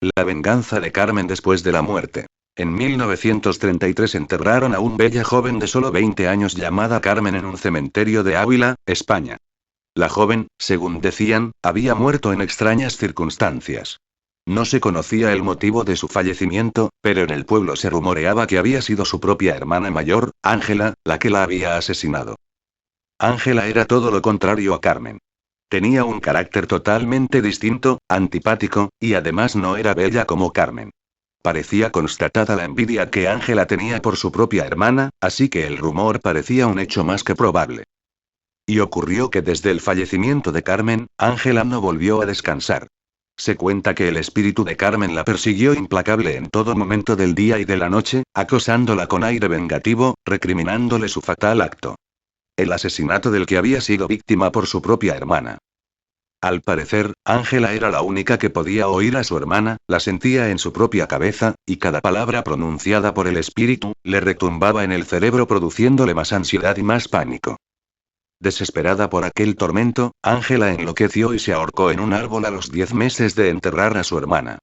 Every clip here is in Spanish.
La venganza de Carmen después de la muerte. En 1933 enterraron a una bella joven de solo 20 años llamada Carmen en un cementerio de Ávila, España. La joven, según decían, había muerto en extrañas circunstancias. No se conocía el motivo de su fallecimiento, pero en el pueblo se rumoreaba que había sido su propia hermana mayor, Ángela, la que la había asesinado. Ángela era todo lo contrario a Carmen. Tenía un carácter totalmente distinto, antipático, y además no era bella como Carmen. Parecía constatada la envidia que Ángela tenía por su propia hermana, así que el rumor parecía un hecho más que probable. Y ocurrió que desde el fallecimiento de Carmen, Ángela no volvió a descansar. Se cuenta que el espíritu de Carmen la persiguió implacable en todo momento del día y de la noche, acosándola con aire vengativo, recriminándole su fatal acto. El asesinato del que había sido víctima por su propia hermana. Al parecer, Ángela era la única que podía oír a su hermana, la sentía en su propia cabeza, y cada palabra pronunciada por el espíritu, le retumbaba en el cerebro produciéndole más ansiedad y más pánico. Desesperada por aquel tormento, Ángela enloqueció y se ahorcó en un árbol a los 10 meses de enterrar a su hermana.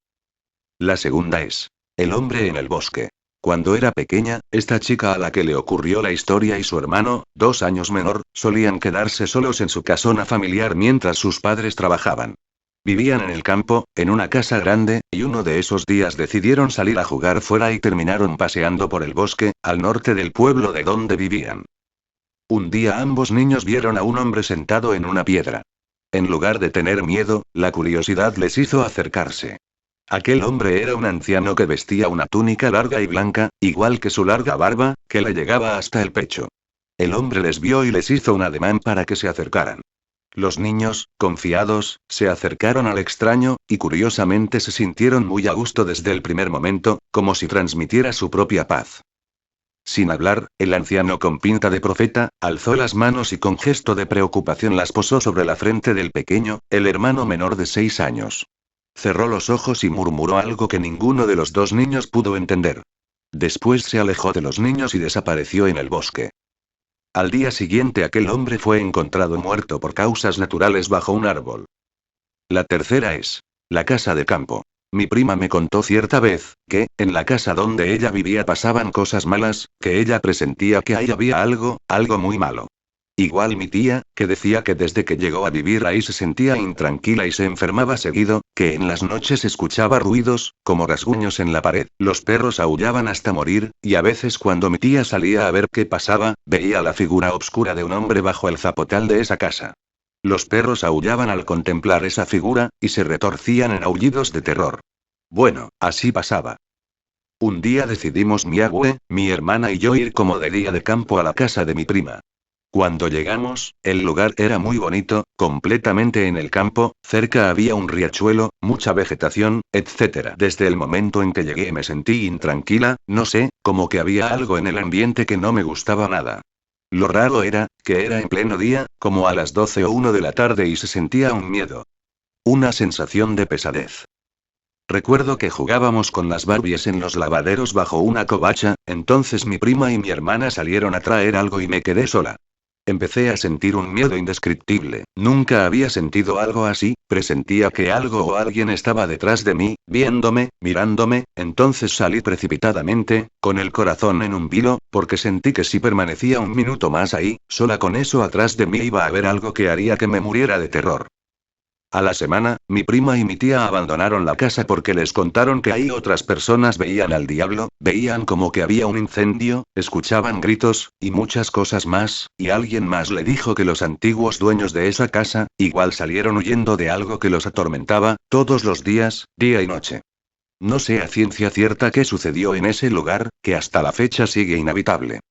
La segunda es: el hombre en el bosque. Cuando era pequeña, esta chica a la que le ocurrió la historia y su hermano, 2 años menor, solían quedarse solos en su casona familiar mientras sus padres trabajaban. Vivían en el campo, en una casa grande, y uno de esos días decidieron salir a jugar fuera y terminaron paseando por el bosque, al norte del pueblo de donde vivían. Un día ambos niños vieron a un hombre sentado en una piedra. En lugar de tener miedo, la curiosidad les hizo acercarse. Aquel hombre era un anciano que vestía una túnica larga y blanca, igual que su larga barba, que le llegaba hasta el pecho. El hombre les vio y les hizo un ademán para que se acercaran. Los niños, confiados, se acercaron al extraño, y curiosamente se sintieron muy a gusto desde el primer momento, como si transmitiera su propia paz. Sin hablar, el anciano con pinta de profeta, alzó las manos y con gesto de preocupación las posó sobre la frente del pequeño, el hermano menor de 6 años. Cerró los ojos y murmuró algo que ninguno de los dos niños pudo entender. Después se alejó de los niños y desapareció en el bosque. Al día siguiente aquel hombre fue encontrado muerto por causas naturales bajo un árbol. La tercera es: la casa de campo. Mi prima me contó cierta vez, que, en la casa donde ella vivía pasaban cosas malas, que ella presentía que ahí había algo muy malo. Igual mi tía, que decía que desde que llegó a vivir ahí se sentía intranquila y se enfermaba seguido, que en las noches escuchaba ruidos, como rasguños en la pared, los perros aullaban hasta morir, y a veces cuando mi tía salía a ver qué pasaba, veía la figura oscura de un hombre bajo el zapotal de esa casa. Los perros aullaban al contemplar esa figura, y se retorcían en aullidos de terror. Bueno, así pasaba. Un día decidimos mi abue, mi hermana y yo ir como de día de campo a la casa de mi prima. Cuando llegamos, el lugar era muy bonito, completamente en el campo, cerca había un riachuelo, mucha vegetación, etc. Desde el momento en que llegué me sentí intranquila, no sé, como que había algo en el ambiente que no me gustaba nada. Lo raro era, que era en pleno día, como a las 12 o 1 de la tarde y se sentía un miedo. Una sensación de pesadez. Recuerdo que jugábamos con las Barbies en los lavaderos bajo una covacha, entonces mi prima y mi hermana salieron a traer algo y me quedé sola. Empecé a sentir un miedo indescriptible, nunca había sentido algo así, presentía que algo o alguien estaba detrás de mí, viéndome, mirándome, entonces salí precipitadamente, con el corazón en un vilo, porque sentí que si permanecía un minuto más ahí, sola con eso atrás de mí iba a haber algo que haría que me muriera de terror. A la semana, mi prima y mi tía abandonaron la casa porque les contaron que ahí otras personas veían al diablo, veían como que había un incendio, escuchaban gritos, y muchas cosas más, y alguien más le dijo que los antiguos dueños de esa casa, igual salieron huyendo de algo que los atormentaba, todos los días, día y noche. No sé a ciencia cierta qué sucedió en ese lugar, que hasta la fecha sigue inhabitable.